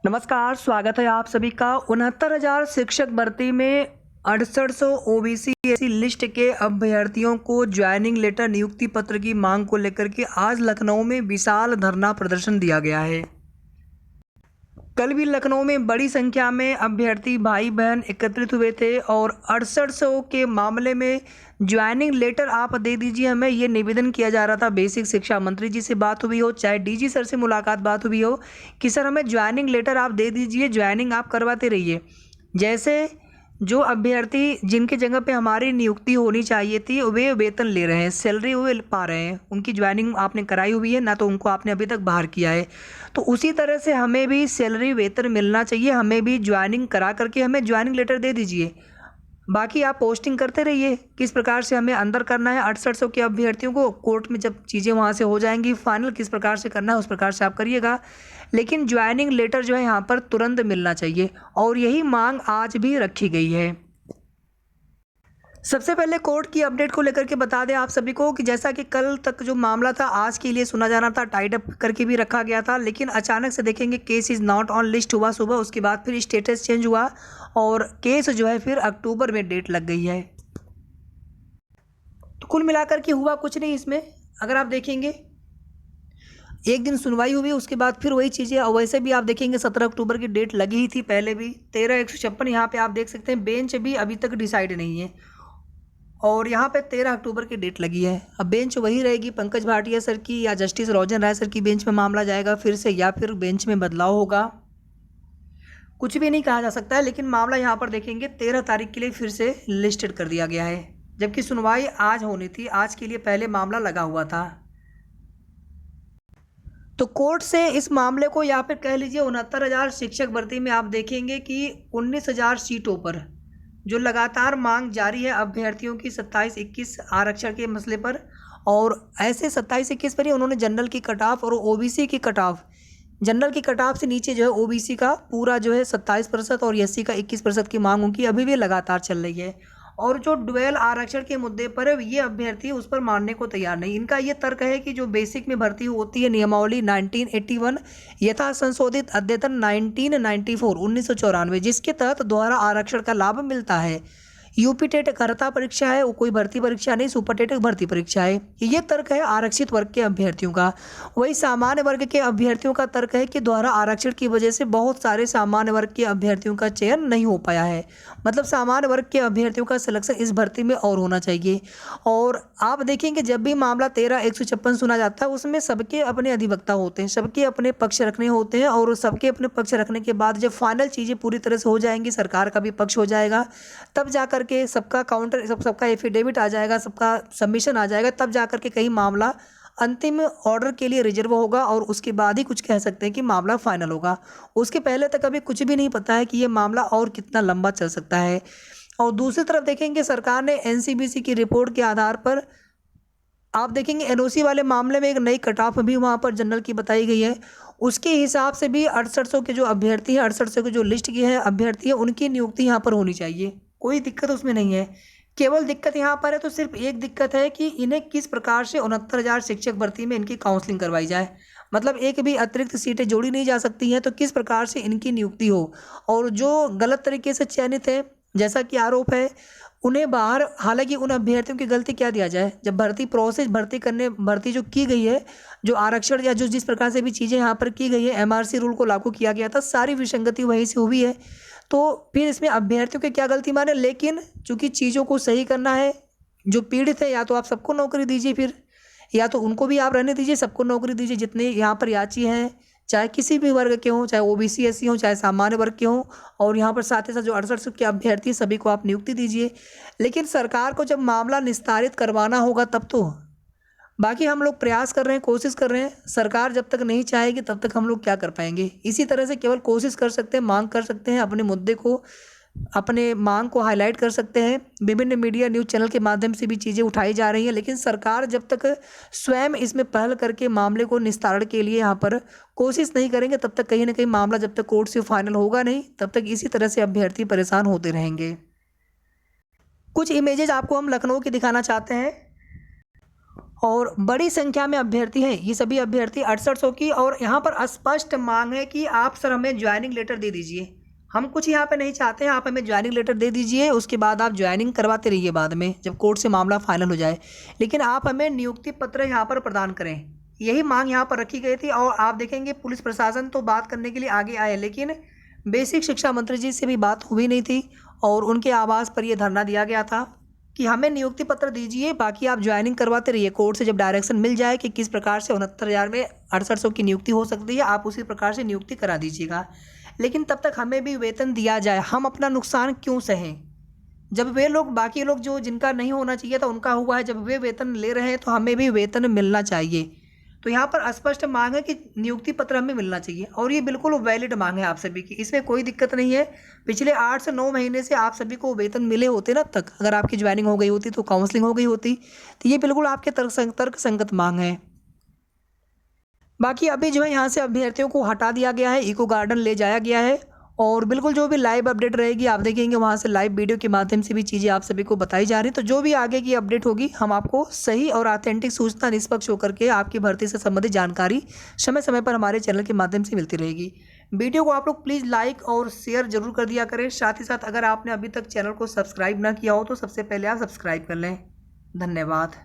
नमस्कार, स्वागत है आप सभी का। 69,000 शिक्षक भर्ती में 6800 ओबीसी एससी लिस्ट के अभ्यर्थियों को ज्वाइनिंग लेटर नियुक्ति पत्र की मांग को लेकर के आज लखनऊ में विशाल धरना प्रदर्शन दिया गया है। कल भी लखनऊ में बड़ी संख्या में अभ्यर्थी भाई बहन एकत्रित हुए थे और 6800 के मामले में ज्वाइनिंग लेटर आप दे दीजिए हमें, ये निवेदन किया जा रहा था। बेसिक शिक्षा मंत्री जी से बात हुई हो, चाहे डीजी सर से मुलाकात बात हुई हो कि सर हमें ज्वाइनिंग लेटर आप दे दीजिए, ज्वाइनिंग आप करवाते रहिए। जैसे जो अभ्यर्थी जिनकी जगह पे हमारी नियुक्ति होनी चाहिए थी वे वेतन ले रहे हैं, सैलरी वे पा रहे हैं, उनकी ज्वाइनिंग आपने कराई हुई है ना, तो उनको आपने अभी तक बाहर किया है। तो उसी तरह से हमें भी सैलरी वेतन मिलना चाहिए, हमें भी ज्वाइनिंग करा करके हमें ज्वाइनिंग लेटर दे दीजिए। बाकी आप पोस्टिंग करते रहिए, किस प्रकार से हमें अंदर करना है 6800 के अभ्यर्थियों को। कोर्ट में जब चीज़ें वहाँ से हो जाएंगी फाइनल, किस प्रकार से करना है उस प्रकार से आप करिएगा, लेकिन ज्वाइनिंग लेटर जो है यहाँ पर तुरंत मिलना चाहिए और यही मांग आज भी रखी गई है। सबसे पहले कोर्ट की अपडेट को लेकर के बता दें आप सभी को कि जैसा कि कल तक जो मामला था आज के लिए सुना जाना था, टाइड अप करके भी रखा गया था, लेकिन अचानक से देखेंगे case is not on list हुआ सुबह, उसके बाद फिर स्टेटस चेंज हुआ और केस जो है फिर अक्टूबर में डेट लग गई है। तो कुल मिलाकर के हुआ कुछ नहीं इसमें। अगर आप देखेंगे एक दिन सुनवाई हुई, उसके बाद फिर वही चीज़ें, और वैसे भी आप देखेंगे 17 अक्टूबर की डेट लगी ही थी पहले भी। 13,156 यहाँ पे आप देख सकते हैं, बेंच भी अभी तक डिसाइड नहीं है और यहाँ पे 13 अक्टूबर की डेट लगी है। अब बेंच वही रहेगी पंकज भाटिया सर की या जस्टिस रोजन राय सर की बेंच में मामला जाएगा फिर से, या फिर बेंच में बदलाव होगा, कुछ भी नहीं कहा जा सकता है। लेकिन मामला यहाँ पर देखेंगे 13 तारीख के लिए फिर से लिस्टेड कर दिया गया है, जबकि सुनवाई आज होनी थी, आज के लिए पहले मामला लगा हुआ था। तो कोर्ट से इस मामले को या फिर कह लीजिए 69,000 शिक्षक भर्ती में आप देखेंगे कि 19,000 सीटों पर जो लगातार मांग जारी है अभ्यर्थियों की 27-21 आरक्षण के मसले पर, और ऐसे 27-21 पर ही उन्होंने जनरल की कट ऑफ और ओबीसी की कट ऑफ, जनरल की कट ऑफ से नीचे जो है ओबीसी का पूरा जो है 27% और एससी का 21% की मांग उनकी अभी भी लगातार चल रही है। और जो डुअल आरक्षण के मुद्दे पर ये अभ्यर्थी उस पर मानने को तैयार नहीं। इनका ये तर्क है कि जो बेसिक में भर्ती होती है नियमावली 1981 यथा संशोधित अद्यतन 1994 जिसके तहत दोहरा आरक्षण का लाभ मिलता है। यूपी टेट अर्हता परीक्षा है, वो कोई भर्ती परीक्षा नहीं, सुपर टेट भर्ती परीक्षा है। ये तर्क है आरक्षित वर्ग के अभ्यर्थियों का। वही सामान्य वर्ग के अभ्यर्थियों का तर्क है कि दोहरा आरक्षण की वजह से बहुत सारे सामान्य वर्ग के अभ्यर्थियों का चयन नहीं हो पाया है, मतलब सामान्य वर्ग के अभ्यर्थियों का सिलेक्शन इस भर्ती में और होना चाहिए। और आप देखेंगे जब भी मामला 13-156 सुना जाता है उसमें सबके अपने अधिवक्ता होते हैं, सबके अपने पक्ष रखने होते हैं, और सबके अपने पक्ष रखने के बाद जब फाइनल चीज़ें पूरी तरह से हो जाएंगी, सरकार का भी पक्ष हो जाएगा, तब जाकर के सबका काउंटर सबका एफिडेविट आ जाएगा, सबका सबमिशन आ जाएगा, तब जाकर के कहीं मामला अंतिम ऑर्डर के लिए रिजर्व होगा और उसके बाद ही कुछ कह सकते हैं कि मामला फाइनल होगा। उसके पहले तक अभी कुछ भी नहीं पता है कि ये मामला और कितना लंबा चल सकता है। और दूसरी तरफ देखेंगे सरकार ने एनसीबीसी की रिपोर्ट के आधार पर आप देखेंगे एनओसी वाले मामले में एक नई कट ऑफ भी वहाँ पर जनरल की बताई गई है। उसके हिसाब से भी 6800 के जो अभ्यर्थी हैं, 6800 के जो लिस्ट की है अभ्यर्थी है, उनकी नियुक्ति यहाँ पर होनी चाहिए, कोई दिक्कत उसमें नहीं है। केवल दिक्कत यहाँ पर है तो सिर्फ एक दिक्कत है कि इन्हें किस प्रकार से 69,000 शिक्षक भर्ती में इनकी काउंसलिंग करवाई जाए, मतलब एक भी अतिरिक्त सीटें जोड़ी नहीं जा सकती हैं, तो किस प्रकार से इनकी नियुक्ति हो। और जो गलत तरीके से चयनित है जैसा कि आरोप है उन्हें बाहर, हालांकि उन अभ्यर्थियों की गलती क्या दिया जाए, जब भर्ती प्रोसेस भर्ती जो की गई है, जो आरक्षण या जो जिस प्रकार से भी चीज़ें यहाँ पर की गई है, एमआरसी रूल को लागू किया गया था, सारी विसंगति वहीं से हुई है। तो फिर इसमें अभ्यर्थियों की क्या गलती माने, लेकिन चूंकि चीज़ों को सही करना है, जो पीड़ित है या तो आप सबको नौकरी दीजिए, फिर या तो उनको भी आप रहने दीजिए, सबको नौकरी दीजिए, जितने यहाँ पर याची हैं चाहे किसी भी वर्ग के हों, चाहे ओबीसी एससी हों, चाहे सामान्य वर्ग के हों, और यहाँ पर साथ ही साथ जो 6800 के अभ्यर्थी सभी को आप नियुक्ति दीजिए। लेकिन सरकार को जब मामला निस्तारित करवाना होगा तब तो, बाकी हम लोग प्रयास कर रहे हैं, कोशिश कर रहे हैं, सरकार जब तक नहीं चाहेगी तब तक हम लोग क्या कर पाएंगे। इसी तरह से केवल कोशिश कर सकते हैं, मांग कर सकते हैं, अपने मुद्दे को, अपने मांग को हाईलाइट कर सकते हैं। विभिन्न मीडिया न्यूज़ चैनल के माध्यम से भी चीज़ें उठाई जा रही हैं, लेकिन सरकार जब तक स्वयं इसमें पहल करके मामले को निस्तारण के लिए यहाँ पर कोशिश नहीं करेंगे तब तक कहीं ना कहीं मामला जब तक कोर्ट से फाइनल होगा नहीं, तब तक इसी तरह से अभ्यर्थी परेशान होते रहेंगे। कुछ इमेजेज आपको हम लखनऊ की दिखाना चाहते हैं और बड़ी संख्या में अभ्यर्थी हैं, ये सभी अभ्यर्थी 6800 की। और यहाँ पर स्पष्ट मांग है कि आप सर हमें ज्वाइनिंग लेटर दे दीजिए, हम कुछ यहाँ पे नहीं चाहते हैं, आप हमें ज्वाइनिंग लेटर दे दीजिए, उसके बाद आप ज्वाइनिंग करवाते रहिए बाद में जब कोर्ट से मामला फाइनल हो जाए, लेकिन आप हमें नियुक्ति पत्र यहाँ पर प्रदान करें। यही मांग यहाँ पर रखी गई थी। और आप देखेंगे पुलिस प्रशासन तो बात करने के लिए आगे आए, लेकिन बेसिक शिक्षा मंत्री जी से भी बात हुई नहीं थी और उनके आवास पर यह धरना दिया गया था कि हमें नियुक्ति पत्र दीजिए, बाकी आप ज्वाइनिंग करवाते रहिए। कोर्ट से जब डायरेक्शन मिल जाए कि किस प्रकार से 69,000 में 6800 की नियुक्ति हो सकती है, आप उसी प्रकार से नियुक्ति करा दीजिएगा, लेकिन तब तक हमें भी वेतन दिया जाए। हम अपना नुकसान क्यों सहें? जब वे लोग, बाकी लोग जो जिनका नहीं होना चाहिए था उनका हुआ है, जब वे वेतन ले रहे हैं तो हमें भी वेतन मिलना चाहिए। तो यहाँ पर स्पष्ट मांग है कि नियुक्ति पत्र हमें मिलना चाहिए और ये बिल्कुल वैलिड मांग है आप सभी की, इसमें कोई दिक्कत नहीं है। पिछले 8 से 9 महीने से आप सभी को वेतन मिले होते ना तक, अगर आपकी ज्वाइनिंग हो गई होती तो काउंसलिंग हो गई होती, तो ये बिल्कुल आपके तर्क संगत मांग है। बाकी अभी जो है यहाँ से अभ्यर्थियों को हटा दिया गया है, इको गार्डन ले जाया गया है और बिल्कुल जो भी लाइव अपडेट रहेगी आप देखेंगे वहाँ से लाइव वीडियो के माध्यम से भी चीज़ें आप सभी को बताई जा रही हैं। तो जो भी आगे की अपडेट होगी हम आपको सही और ऑथेंटिक सूचना निष्पक्ष होकर के आपकी भर्ती से संबंधित जानकारी समय समय पर हमारे चैनल के माध्यम से मिलती रहेगी। वीडियो को आप लोग प्लीज़ लाइक और शेयर जरूर कर दिया करें। साथ ही साथ अगर आपने अभी तक चैनल को सब्सक्राइब ना किया हो तो सबसे पहले आप सब्सक्राइब कर लें। धन्यवाद।